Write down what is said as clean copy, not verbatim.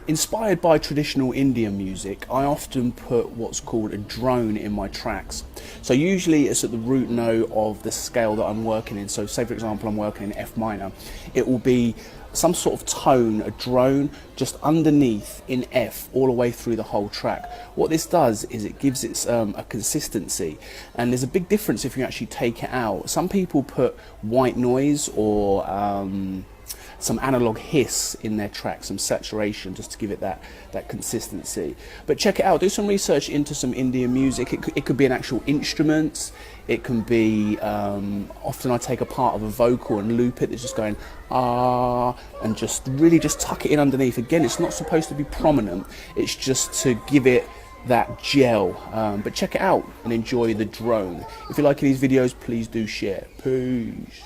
Inspired by traditional Indian music, I often put what's called a drone in my tracks. So usually it's at the root note of the scale that I'm working in. So say for example I'm working in F minor, it will be some sort of tone, a drone, just underneath in F all the way through the whole track. What this does is it gives it a consistency, and there's a big difference if you actually take it out. Some people put white noise or some analog hiss in their track, some saturation, just to give it that consistency. But check it out, do some research into some Indian music. It could be an actual instrument, it can be, often I take a part of a vocal and loop it, it's just going ah, and just really just tuck it in underneath. Again, it's not supposed to be prominent, it's just to give it that gel. But check it out and enjoy the drone. If you're liking these videos, please do share. Peace.